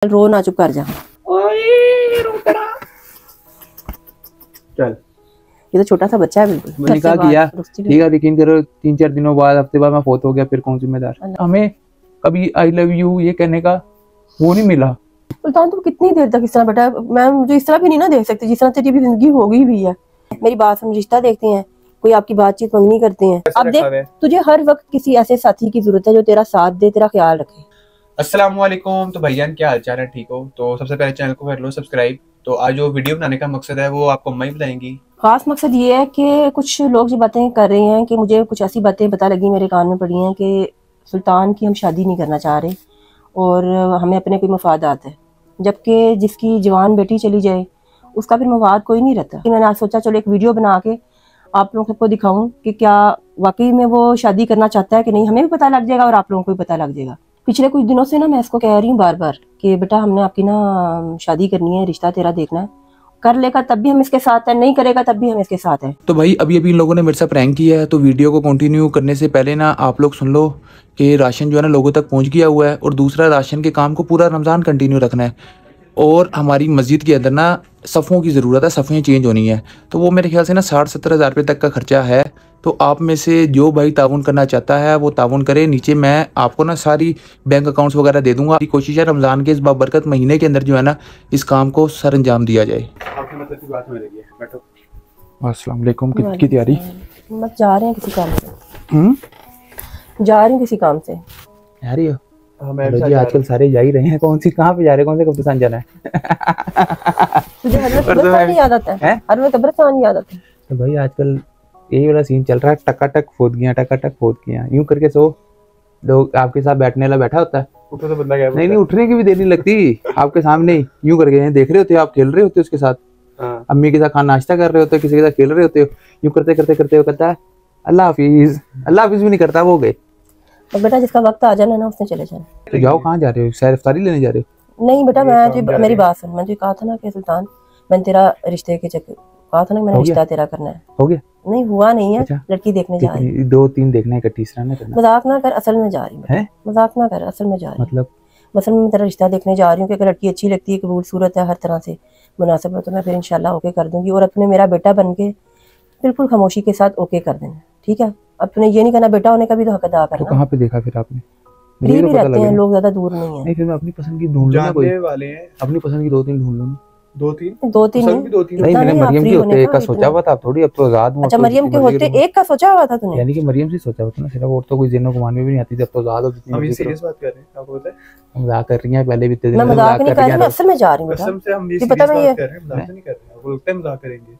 रो ना, चुप कर जा। ओए रो तेरा। चल ये तो छोटा सा बच्चा है बिल्कुल। मैंने कहा किया ठीक है, यकीन करो 3-4 दिनों बाद, हफ्ते बाद मैं फोत हो गया, फिर कौन जिम्मेदार। हमें कभी आई लव यू ये कहने का वो नहीं मिला। सुल्तान तुम कितनी देर तक इस तरह बेटा, मैं मुझे इस तरह भी नहीं ना देख सकती जिस तरह तेरी भी जिंदगी हो गई भी है। मेरी बात हम रिश्ता देखते हैं, कोई आपकी बातचीत मंगनी करते हैं। अब देख तुझे हर वक्त किसी ऐसे साथी की जरूरत है जो तेरा साथ दे, तेरा ख्याल रखे। अस्सलाम वालेकुम। तो भैया क्या हाल चाल है, ठीक हो? तो सबसे पहले चैनल को कर लो सब्सक्राइब। तो आज जो वीडियो बनाने का मकसद है वो आपको अम्मा ही बताएंगी। खास मकसद ये है कि कुछ लोग जो बातें कर रहे हैं कि मुझे कुछ ऐसी बातें पता लगी, मेरे कान में पड़ी हैं कि सुल्तान की हम शादी नहीं करना चाह रहे और हमें अपने कोई मफादात है, जबकि जिसकी जवान बेटी चली जाए उसका फिर मफाद कोई नहीं रहता। मैंने आज सोचा चलो एक वीडियो बना के आप लोगों को दिखाऊं कि क्या वाकई में वो शादी करना चाहता है कि नहीं। हमें भी पता लग जाएगा और आप लोगों को भी पता लग जाएगा। पिछले कुछ दिनों से ना मैं इसको कह रही हूँ बार बार कि बेटा हमने आपकी ना शादी करनी है, रिश्ता तेरा देखना है, कर लेगा तब भी हम इसके साथ है, नहीं करेगा तब भी हम इसके साथ है। तो भाई अभी इन लोगों ने मेरे साथ प्रैंक किया है, तो वीडियो को कंटिन्यू करने से पहले ना आप लोग सुन लो कि राशन जो है ना लोगों तक पहुंच गया हुआ है, और दूसरा राशन के काम को पूरा रमज़ान कंटिन्यू रखना है। और हमारी मस्जिद के अंदर ना सफ़ों की ज़रूरत है, सफ़ें चेंज होनी है, तो वो मेरे ख्याल से ना 60-70 हज़ार रुपये तक का खर्चा है। तो आप में से जो भाई ताउन करना चाहता है वो ताउन करे। नीचे मैं आपको ना सारी बैंक अकाउंट्स वगैरह दे दूंगा। कोशिश है रमज़ान के इस बाबरकत महीने के अंदर जो है ना इस काम को सर अंजाम दिया जाए। आपकी मतलब की बात में लगी है, बैठो। अस्सलाम वालेकुम। की तैयारी? मत जा रहे हैं किसी काम से। जा रही हूँ किसी काम से। जा रही हो? जी आजकल सारे जा ही रहे हैं। कौन सी कहाँ पे जा रहे हैं, कौन से कब्रिस्तान जाना है? तुझे हर वक्त कब्रिस्तान याद आता है? हर वक्त कब्रिस्तान याद आता है। तो भाई आजकल यही वाला सीन चल रहा है, टकाटक खोद गया, टकाटक खोद गया। यूं करके सो लोग आपके साथ बैठने वाला बैठा होता है, उठो तो बंदा क्या? नहीं उठने की भी देर नहीं लगती आपके सामने ही यूं करके देख रहे होते हो, आप खेल रहे होते हो उसके साथ। अम्मी के साथ खाना नाश्ता कर रहे होते हो, किसी के साथ खेल रहे होते हो, यूं करते करते करते हो कहता है अल्लाह हाफिज। अल्लाह हाफिज भी नहीं करता, वो गए। तो बेटा जिसका वक्त आ जाना ना उसने चले जाना। तो जाओ, कहाँ जा रहे हो? सैर इफ्तारी लेने जा रहे हो? नहीं बेटा मैं मेरी बात सुन, मैंने कहा था ना कि सुल्तान मैंने तेरा रिश्ते के चक्कर कहा था ना, मैंने रिश्ता तेरा करना है। हो गया? नहीं हुआ नहीं है। अच्छा। लड़की देखने जा रही है। 2-3 देखना है, तीसरा ना करना। मजाक ना कर, असल में जा रही है। मजाक ना कर, असल में जा रही मतलब मसल में मैं तेरा रिश्ता देखने जा रही हूँ कि अगर लड़की अच्छी लगती है, कबूल सूरत है, हर तरह से मुनासिब है, तो मैं फिर इंशाल्लाह ओके कर दूंगी। और अपने मेरा बेटा बन के बिल्कुल खामोशी के साथ ओके कर देना, ठीक है? अब तूने ये नहीं करना, बेटा होने का भी तो हक अदा करना। तो कहाँ पे देखा फिर आपने? करीब ही रहते हैं लोग, ज्यादा दूर नहीं है। नहीं फिर मैं अपनी पसंद की ढूंढ लूंगा, कोई वाले हैं अपनी पसंद की 2-3 ढूंढ लूंगा। 2-3 नहीं मैंने मरियम की होते एक का सोचा हुआ था, थोड़ी अब तो आजाद हूं। अच्छा मरियम के होते एक का सोचा हुआ था तूने? यानी कि मरियम से सोचा हुआ था ना सिर्फ, और तो कोई ज़हन घुमाने में भी नहीं आती थी, अब तो आजाद हो। हम सीरियस बात कर रहे हैं, आपको पता है मजाक कर रही हैं, पहले भी मैं मजाक नहीं कर रही, मैं असल में जा रही हूं। कसम से हम ये पता मैं ये मजाक नहीं कर रहे हैं, आपको लगता है मजाक करेंगे?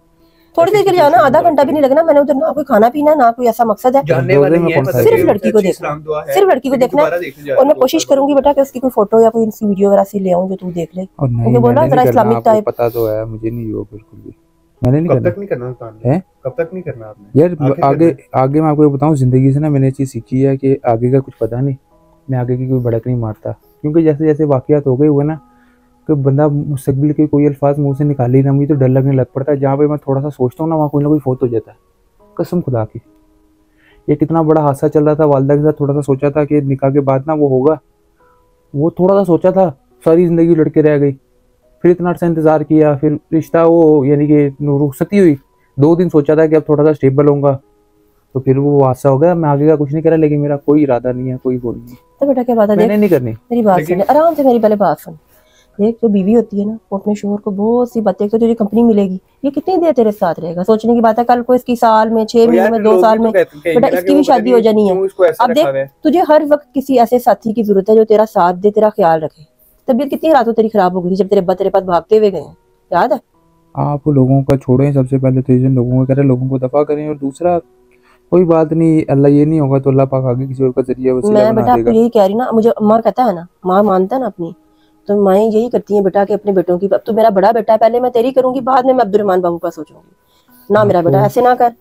थोड़ी देर के लिए जाना, आधा घंटा भी नहीं लगना। मैंने उधर ना कोई खाना पीना, ना कोई ऐसा मकसद है, जानने वाले नहीं है, सिर्फ लड़की को देखना, सिर्फ लड़की को देखना। और मैं कोशिश करूंगी बेटा कि उसकी कोई फोटो या कोई वीडियो वगैरह सी ले आऊं जो तू देख ले। मुझे बोला जरा इस्लामिक टाइप। पता तो है मुझे, नहीं हो बिल्कुल भी मैंने नहीं कब करना। तक नहीं करना है? कब तक नहीं करना आपने? यार आगे मैं आपको बताऊं, जिंदगी से ना मैंने चीज सीखी है कि आगे का कुछ पता नहीं, मैं आगे की कोई भड़क नहीं मारता। क्योंकि जैसे जैसे वाकयात हो गए हुए ना कि बंदा मुस्तकबिल के कोई अल्फाज मुंह से निकाल ही ना, मुझे तो डर लगने लग पड़ता है। जहाँ पे मैं थोड़ा सा सोचता हूँ ना, वहाँ कोई ना कोई फौत हो जाता है, कसम खुदा की। ये कितना बड़ा हादसा चल रहा था वालदा के साथ, थोड़ा सा सोचा था कि निकाह के बाद ना वो होगा, वो थोड़ा सा सोचा था, सारी ज़िंदगी लड़के रह गई। फिर इतना अर्सा इंतज़ार किया, फिर रिश्ता वो यानी कि रुखसती हुई, 2 दिन सोचा था कि अब थोड़ा सा स्टेबल होऊंगा, तो फिर वो हादसा हो गया। मैं आगे का कुछ नहीं करा, लेकिन मेरा कोई इरादा नहीं है, कोई गोल नहीं। तो बेटा क्या बात है, मैंने नहीं करनी। मेरी बात सुन, आराम से मेरी पहले बात सुन। देख जो बीवी होती है ना, वो अपने शोहर को बहुत सी बातें, तो तुझे कंपनी मिलेगी, ये कितनी देर तेरे साथ रहेगा? सोचने की बात है, कल को इसकी साल में 6 महीने में 2 साल में बेटा इसकी भी शादी हो जानी है। अब देख तुझे हर वक्त किसी ऐसे साथी की जरूरत है जो तेरा साथ दे, तेरा ख्याल रखे। तबीयत कितनी रातों तेरी खराब हो गई थी जब तेरे पास भागते हुए गए, याद है? आप लोगों का छोड़ें, सबसे पहले तो जिन लोगों का करें, लोगों को दफा करें, और दूसरा कोई बात नहीं, अल्लाह ये नहीं होगा तो अल्लाह पाक आगे किसी और का जरिया वसीला बना देगा। मैं बेटा आपको यही कह रही ना, मुझे माँ कहता है ना, माँ मानता है ना अपनी, तो माएँ यही करती हैं बेटा कि अपने बेटों की। अब तो मेरा बड़ा बेटा है, पहले मैं तेरी करूंगी, बाद में मैं अब्दुर्रहमान बाबू का सोचूंगी ना। मेरा बेटा ऐसे ना कर,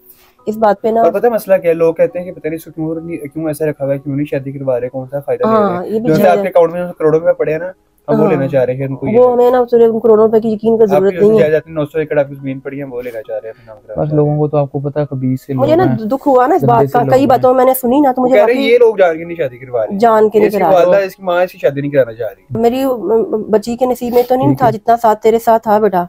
इस बात पे ना। पता है मसला क्या है? लोग कहते हैं कि पता नहीं क्यों ऐसा रखा हुआ है, क्यों नहीं शादी करवा रहे, कौन सा फायदा ले रहे हैं? जो आपके अकाउंट में करोड़ों रुपए पड़े हैं ना, हम वो लेना चाह रहे हैं उनको। वो हमें ना करोड़ों रुपए की यकीन की जरूरत नहीं है। 900 एकड़ आपकी जमीन पड़ी है, वो लेना चाह रहे हैं। बस लोगों को तो आपको पता है कभी से मुझे ना दुख हुआ ना इस बात का, कई बातों मैंने सुनी ना, तो मुझे ये लोग जान के नहीं शादी करवा रहे, जान के नहीं करा रहे। इसकी माँ इसकी शादी नहीं कराना चाह रही। मेरी बच्ची के नसीब में तो नहीं था जितना साथ तेरे साथ था बेटा,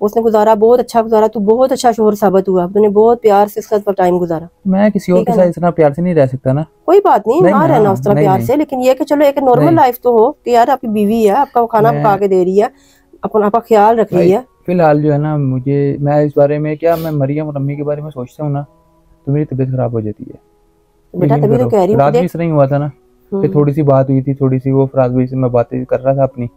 उसने गुजारा, बहुत अच्छा गुजारा, तू बहुत अच्छा शोहर साबित हुआ, तूने बहुत प्यार से उसका टाइम गुजारा। मैं किसी और के साथ इतना प्यार से नहीं रह सकता ना। कोई बात नहीं, ना रहना उस तरह प्यार से, लेकिन ये कि चलो एक नॉर्मल लाइफ तो हो कि यार आपकी बीवी है, आपका खाना पका के दे रही है, अपना आपका ख्याल रख रही है। फिलहाल जो है ना, मैं इस बारे में क्या, मैं मरियम और अम्मी के बारे में सोचता हूँ ना तो मेरी तबीयत खराब हो जाती है बेटा। तभी तो कह रही हूँ, रात भी इस तरह ही हुआ था ना कि थोड़ी सी बात हुई थी, थोड़ी सी वो फराज भाई से मैं बातें कर रहा था अपनी,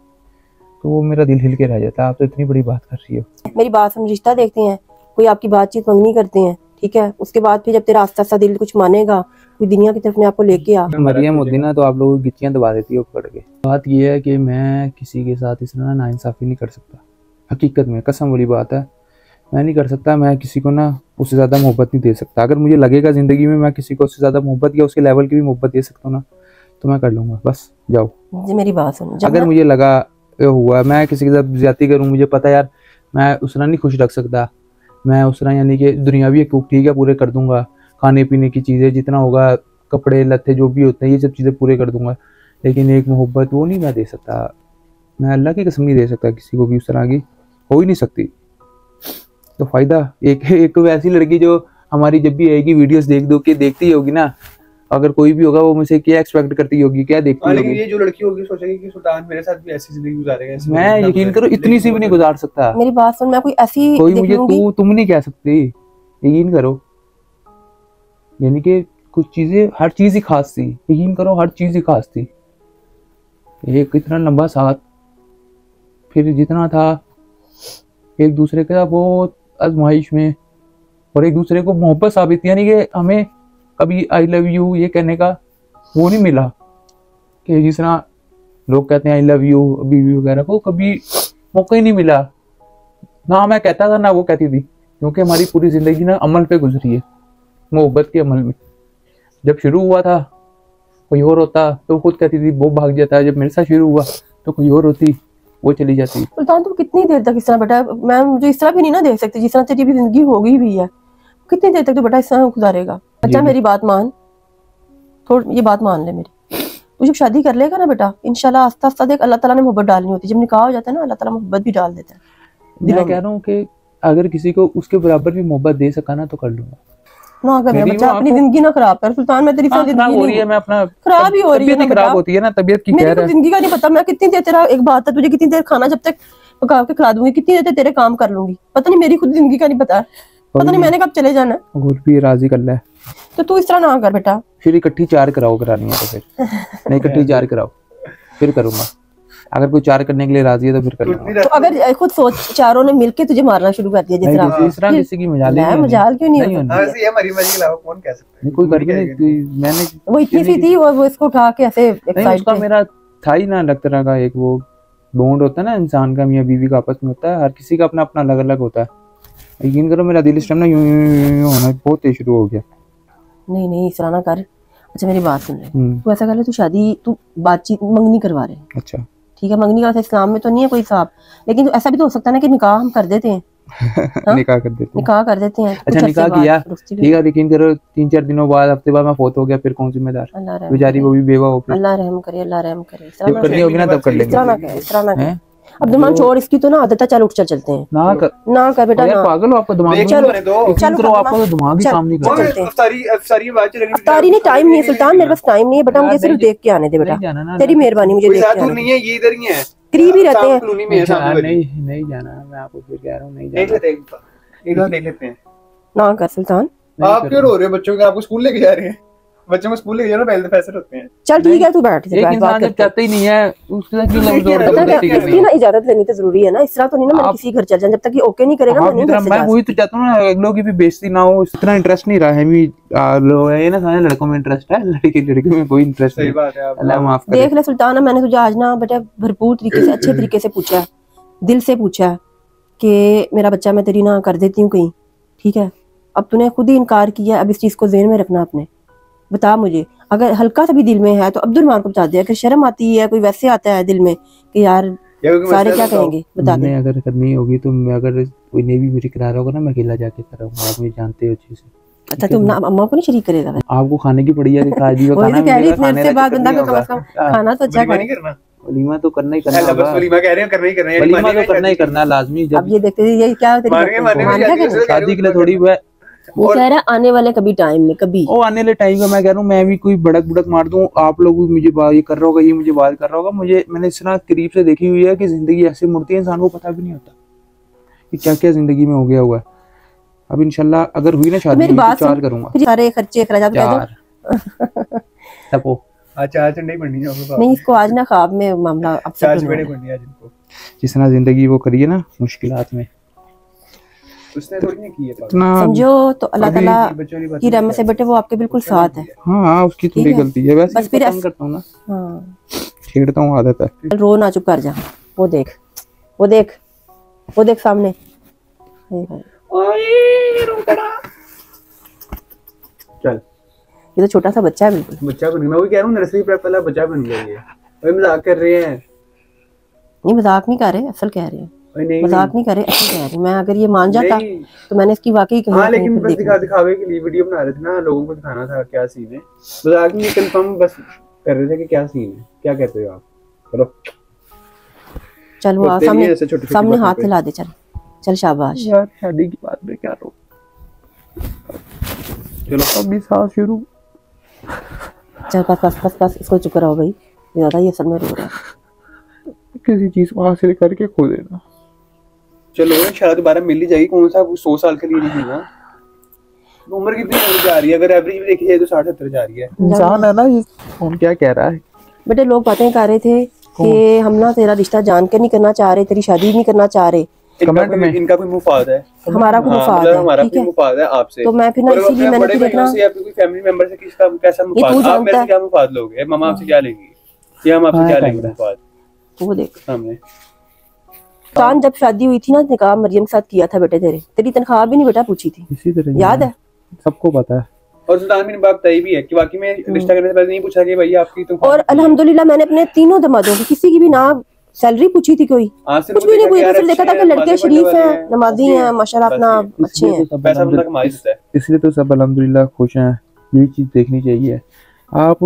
तो वो मेरा दिल हिल के रह जाता है। आप तो इतनी बड़ी बात कर रही हो। मेरी बात सुन, रिश्ता देखते हैं, कोई आपकी बातचीत मंगनी करते हैं, ठीक है, उसके बाद फिर जब तेरा आस्ता आस्ता दिल कुछ मानेगा, कोई दुनिया की तरफ में आपको लेके आ। मरियम होती ना तो आप लोगों की गिच्चियां दबा देती है पकड़ के। बात ये है कि मैं किसी के साथ इस तरह नाइंसाफी नहीं कर सकता, हकीकत में, कसम वाली बात है, मैं नहीं कर सकता। मैं किसी को ना उससे ज़्यादा मोहब्बत नहीं दे सकता। अगर मुझे लगेगा ज़िंदगी में मैं किसी को उससे ज़्यादा मोहब्बत या उसके लेवल की भी मोहब्बत दे सकता हूँ ना, तो मैं कर लूँगा। बस जाओ। मेरी बात सुन, अगर मुझे लगा हुआ मैं किसी के साथ ज्यादती करूँ, मुझे पता यार मैं उस तरह नहीं खुश रख सकता, मैं उस तरह यानी कि दुनियावी हकूक ठीक है पूरे कर दूंगा, खाने पीने की चीज़ें जितना होगा, कपड़े लत्ते जो भी होते हैं, ये सब चीज़ें पूरे कर दूंगा, लेकिन एक मोहब्बत वो नहीं मैं दे सकता। मैं अल्लाह की कसम नहीं दे सकता किसी को भी उस तरह की, हो ही नहीं सकती। तो फ़ायदा एक तो ऐसी लड़की जो हमारी जब भी आएगी वीडियोस देखती होगी ना, अगर कोई भी होगा वो मुझसे क्या एक्सपेक्ट करती होगी, क्या देखती होगी। ये जो लड़की होगी सोचेगी कि सुल्तान मेरे साथ भी ऐसी जिंदगी गुजारेगा। मैं यकीन करो इतनी सी भी नहीं गुजार सकता। मेरी बात सुन, मैं कोई ऐसी कोई मुझे तुम नहीं कह सकती, यकीन करो। यानी कि कुछ चीजें, हर चीज ही खास थी, यकीन करो हर चीज ही खास थी। एक इतना लंबा साथ, फिर जितना था एक दूसरे का बहुत आजमाइश में, और एक दूसरे को मोहब्बत साबित, यानी कि हमें कभी आई लव यू ये कहने का वो नहीं मिला कि जिस तरह लोग कहते हैं आई लव यू बीवी वगैरह, को कभी मौका ही नहीं मिला। ना मैं कहता था ना वो कहती थी, क्योंकि हमारी पूरी जिंदगी ना अमल पे गुजरी है, मोहब्बत के अमल में। जब शुरू हुआ था कोई और होता तो खुद कहती थी वो भाग जाता, जब मेरे साथ शुरू हुआ तो कोई और होती वो चली जाती। सुल्तान तुम कितनी देर तक इस तरह बेटा, मैं मुझे इस तरह भी नहीं ना देख सकती जिस तरह तेरी भी जिंदगी हो गई भी है, कितनी देर तक तो बेटा इस तरह गुजारेगा। अच्छा मेरी बात मान, थोड़ी ये बात मान ले मेरी, तू जब शादी कर लेगा ना बेटा, इंशाल्लाह आस्ता आस्ता देख अल्लाह ताला ने मोहब्बत डालनी होती है, जब निकाह हो जाता है ना अल्लाह ताला मोहब्बत भी डाल देता है। मैं कह रहा हूँ कि अगर किसी को उसके बराबर भी मोहब्बत दे सका ना तो कर लूंगा। ना कर बच्चा, अपनी जिंदगी ना खराब कर सुल्तान, मैं तेरी खराब हो रही है, मैं अपना खराब ही हो रही है, खराब होती है ना तबीयत की, मेरी जिंदगी का नहीं पता। मैं कितनी देर तेरा, एक बात है, तुझे कितनी देर खाना जब तक पका के खिला दूंगी, कितनी देर तेरे काम कर लूंगी, पता नहीं, मेरी खुद जिंदगी का नहीं पता, पता नहीं मैंने कब चले जाना। और भी राजी कर ले, तो तू इस तरह ना कर बेटा। फिर इकट्ठी 4 कराओ, करानी है तो फिर नहीं, इकट्ठी 4 कराओ फिर करूंगा। अगर कोई 4 करने के लिए राजी है तो फिर कर लूंगा। तो अगर खुद सोच, चारों ने मिलके तुझे मारना शुरू कर दिया, जिस तरह किसी की मजाल क्यों नहीं कौन कह सकता है, कोई कर भी नहीं। मैंने वो इतनी सी थी, वो इसको उठा के ऐसे उसका मेरा था ही ना अलग तरह का एक वो बॉन्ड होता है ना इंसान का, मियां बीवी का आपस में होता है, हर किसी का अपना अपना अलग अलग होता है। यकीन करो मेरा दिल इस टाइम ना यूं होना बहुत तेज शुरू हो गया। नहीं इस तरह ना कर। अच्छा मेरी बात सुन ले, तू ऐसा कर ले, तू शादी, तू बातचीत मंगनी करवा रहे। अच्छा ठीक है, मंगनी का इस्लाम में तो नहीं है कोई हिसाब, लेकिन ऐसा भी तो हो सकता है ना कि निकाह हम कर देते हैं। निकाह कर देते हैं। अच्छा निकाह किया, ठीक है, यकीन करो 3-4 दिनों बाद, हफ्ते बाद मैं फोत हो गया, फिर कौन जिम्मेदार, बेचारी वो भी बेवा हो, अल्लाह रहम करे, अल्लाह रहम करे। जब करनी होगी ना तब कर लेंगे। इस तरह ना कर अब्दुलमान, छोड़ इसकी तो ना आदत है, चल उठ चलते हैं। ना कर बेटा, यार पागल हो, आपका दिमाग चलो आपका तो दिमाग ही काम नहीं कर रहा। अफ्तारी नहीं, टाइम नहीं है सुल्तान, मेरे पास टाइम नहीं है बेटा, मुझे सिर्फ देख के आने दे बेटा, तेरी मेहरबानी, मुझे देख के आने। ये इधर ही है, करीब ही रहते हैं। नहीं जाना, मैं आपको फिर कह रहा हूँ नहीं जाना। देख लेते हैं। ना कर सुल्तान। आप क्यों रो रहे हो बच्चों को, आपको स्कूल लेके जा रहे हैं, बच्चों को स्कूल लेके जाना पहले फैसले होते हैं। चल ठीक है, तू बैठ, एक इंसान जब चाहते ही नहीं है उसके साथ क्यों जबरदस्ती करनी है ना, इजाजत लेनी तो जरूरी है ना, इस तरह तो नहीं ना मैं किसी घर चल जाऊं जब तक ये ओके नहीं करेगा। मैं वही तो चाहता हूँ ना, अगलों की भी बेइज्जती ना हो, इतना इंटरेस्ट नहीं रहा है ये ना, सारे लड़कों में इंटरेस्ट है, लड़की में कोई इंटरेस्ट नहीं। अल्लाह माफ करे। देख ले सुल्तान, मैंने तुझे आज ना बेटा भरपूर तरीके से, अच्छे तरीके से पूछा, दिल से पूछा कि मेरा बच्चा मैं तेरी ना कर देती हूँ कहीं, ठीक है, अब तूने खुद ही इनकार किया, अब इस चीज को ज़हन में रखना अपने, बता मुझे अगर हल्का सा भी दिल में है तो अब्दुल को बता दे। अगर शर्म आती है, कोई वैसे आता है दिल में कि यार सारे क्या कहेंगे, बता दे। अगर करनी होगी तो मैं, अगर कोई ने भी मेरी करा रहा होगा ना, मैं अकेला जाके कराऊंगा। आप मुझे जानते हो अच्छे से। अच्छा, तुम ना अम्मा को नहीं शरीक करेगा? आपको खाने की पड़ी है कि खाजी वही तो कह रही इतने अरसे बाद बंदा को कम से कम खाना तो अच्छा करे। वलीमा तो करना ही करना होगा। वलीमा कह रहे हैं, करना ही करना है। वलीमा तो करना ही करना है लाजमी। जब अब ये देखते थे ये क्या शादी के लिए थोड़ी वो कह रहा है आने वाले कभी टाइम में, कभी वो आने वाले टाइम में मैं कह रहा हूँ मैं भी कोई भड़क भुड़क मार दूं, आप लोग भी मुझे बात ये कर रहा होगा, ये मुझे बात कर रहा होगा। मैंने इतना करीब से देखी हुई है कि जिंदगी ऐसे मुड़ती है, इंसान को पता भी नहीं होता कि क्या क्या जिंदगी में हो गया हुआ है। अब इंशाल्लाह अगर हुई ना शादी तो 4 करूंगा। सारे खर्चे खर्चा अच्छा नहीं बननी है नहीं, इसको आज ना ख्वाब में मामला अपसेट बननी है जिनको जिस तरह जिंदगी वो करिए ना मुश्किलात में, उसने थोड़ी नहीं की है इतना समझो तो अल्लाह ताला की रहमत से बेटे वो आपके बिल्कुल साथ है। हाँ उसकी थोड़ी गलती है, वैसे बस फिर करता हूँ ना, छेड़ता हूँ, आदत है। रो ना, चुप कर जा। वो देख वो देख वो देख सामने, चल ये तो छोटा सा बच्चा है, बिल्कुल बच्चा बन गया। मैं वही कह रहा हूँ नर्सरी प्रेप वाला बच्चा बन गया ये। वही मजाक कर रहे हैं। नहीं मजाक नहीं कर रहे, असल कह रहे हैं। मजाक नहीं कर रहे, असल कह रहे हैं। मैं अगर ये मान जाता तो मैंने इसकी वाकई कही। हाँ लेकिन बस दिखावे के लिए वीडियो बना रहे थे ना, लोगों को दिखाना था क्या सीन है। मजाक नहीं, कंफर्म बस कर रहे थे कि क्या सीन है, क्या कहते हो आप। चलो चल वो सामने हाथ हिला दे। चल चल शाबाश यार, शादी की बात में क्या रो। चलो अभी सांस शुरू। चल बस इसको चुप कराओ भाई, ज्यादा ये असल में रो रहा है। किसी चीज को हासिल करके खो देना। चलो इंशाल्लाह दोबारा मिल ही जाएगी। कौन सा 100 साल के लिए नहीं मिलना। उम्र कितनी होने जा रही है, अगर एवरेज भी देखी जाए तो 60-70 जा रही है। इंसान है ना ये, कौन क्या कह रहा है। बेटे लोग बातें कर रहे थे कि हम ना तेरा रिश्ता जान के नहीं करना चाह रहे, तेरी शादी नहीं करना चाह रहे। कमेंट में इनका कोई मुफाद है, हमारा कोई मुफाद है, हमारा कोई मुफाद है आपसे। तो मैं फिर ना इसीलिए मैंने फिर देखना आपके कोई फैमिली मेंबर से किसका कैसा मुफाद, आप मेरे से क्या मुफाद लोगे, मामा आपसे क्या लेंगी या हम आपसे क्या लेंगे मुफाद। वो देख सामने चांद जब शादी हुई थी ना, निकाह मरियम के साथ किया था बेटे, तेरी तनख्वाह भी नहीं बेटा पूछी थी, इसी तरह याद है? सबको पता है। और सुल्तान बिन बाप तय भी है कि वाकई में रिश्ता करने से पहले नहीं पूछा कि भैया आपकी तो। और अल्हम्दुलिल्लाह मैंने अपने तीनों दमादों की किसी की भी ना सैलरी पूछी थी, कोई कुछ भी नहीं पूछी, सिर्फ देखा था कि लड़के शरीफ हैं, नमाजी हैं, माशाल्लाह अपना अच्छे हैं, पैसा बंदा कमा ही देता है। इसलिए तो सब अल्हम्दुलिल्लाह खुश हैं। यही चीज देखनी चाहिए। आप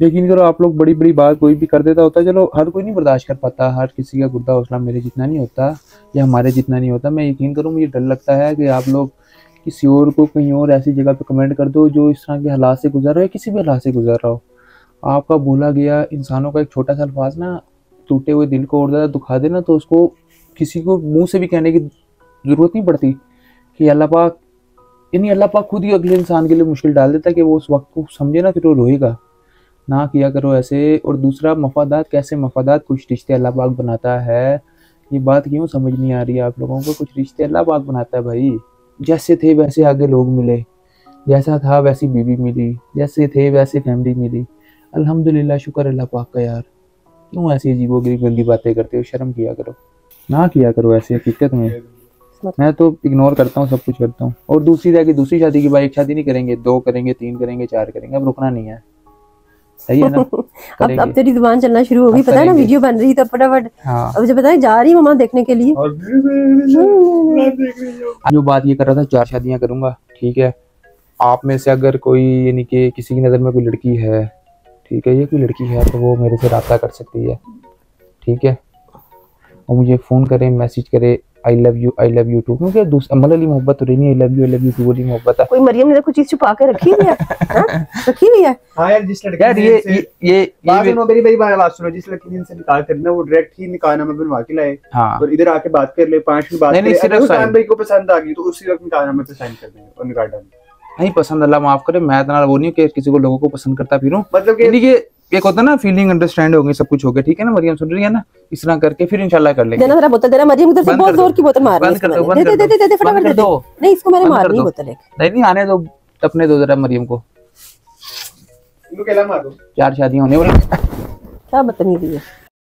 यकीन करो, आप लोग बड़ी बड़ी बात कोई भी कर देता होता है, चलो हर कोई नहीं बर्दाश्त कर पाता, हर किसी का गुर्दा हौसला मेरे जितना नहीं होता या हमारे जितना नहीं होता। मैं यकीन करूँ, मुझे डर लगता है कि आप लोग किसी और को कहीं और ऐसी जगह पे कमेंट कर दो जो इस तरह के हालात से गुजर रहा है, किसी भी हालात से गुजर रहा हो। आपका बोला गया इंसानों का एक छोटा सा अल्फाज ना टूटे हुए दिल को और ज़्यादा दुखा देना, तो उसको किसी को मुंह से भी कहने की ज़रूरत नहीं पड़ती कि अल्लाह पाक, यानी अल्लाह पाक खुद ही अगले इंसान के लिए मुश्किल डाल देता है कि वो उस वक्त को समझे ना, फिर वो रोएगा। ना किया करो ऐसे। और दूसरा, मफादात, कैसे मफादात, कुछ रिश्ते अल्लाह पाक बनाता है। ये बात क्यों समझ नहीं आ रही है आप लोगों को? कुछ रिश्ते अल्लाह पाक बनाता है भाई। जैसे थे वैसे आगे लोग मिले, जैसा था वैसी बीवी मिली, जैसे थे वैसे फैमिली मिली। अल्हम्दुलिल्लाह, शुक्र अल्लाह पाक का। यार क्यों ऐसी अजीबोगरीब गंदी बातें करते हो? शर्म किया करो, ना किया करो ऐसे। हकीकत में मैं तो इग्नोर करता हूँ, सब कुछ करता हूँ। और दूसरी रह गई दूसरी शादी की बात, एक शादी नहीं करेंगे, 2 करेंगे, 3 करेंगे, 4 करेंगे। अब रुकना नहीं है, सही है ना? अब तेरी जुबान चलना शुरू होगी, पता है ना? वीडियो बन रही तो फटाफट। हाँ। अब मुझे पता है जा रही मम्मा देखने के लिए। जो बात ये कर रहा था, 4 शादियां करूंगा, ठीक है। आप में से अगर कोई, यानी कि किसी की नज़र में कोई लड़की है, ठीक है, ये कोई लड़की है, तो वो मेरे से रब्ता कर सकती है, ठीक है। और मुझे फ़ोन करे, मैसेज करे, आई लव यू टू, क्योंकि अमल वाली मोहब्बत तो रही नहीं, आई लव यू टू वाली मोहब्बत है। कोई मरियम ने कुछ चीज छुपा के रखी हुई है, रखी हुई है। हाँ यार, जिस लड़की यार ये मेरी बात सुनो, जिस लड़की ने इनसे निकाह करना, वो डायरेक्ट ही निकाहनामा बनवा के लाए। हाँ। और इधर आके बात कर ले, 5 मिनट बात कर ले। अगर खान भाई को पसंद आ गई तो उसी वक्त निकाहनामे पे साइन कर देंगे और निकाह डालेंगे। नहीं पसंद, अल्लाह माफ करे, मैं इतना वो नहीं कि किसी को लोगों को पसंद करता फिरूं, मतलब कि एक होता है ना फीलिंग, अंडरस्टैंड हो गई, सब कुछ हो गया, ठीक है ना? मरियम सुन रही है ना? इस तरह करके फिर इंशाल्लाह कर लेंगे। देना जरा बोतल देना, मरियम उधर से बहुत जोर की बोतल मार रही है। दे फटाफट दे दो। नहीं इसको मैंने मारनी है बोतल एक। नहीं आने दो, टपने दो जरा मरियम को। इनको केला मार दो। 4 शादियां होने वाली। क्या बदतमीजी है।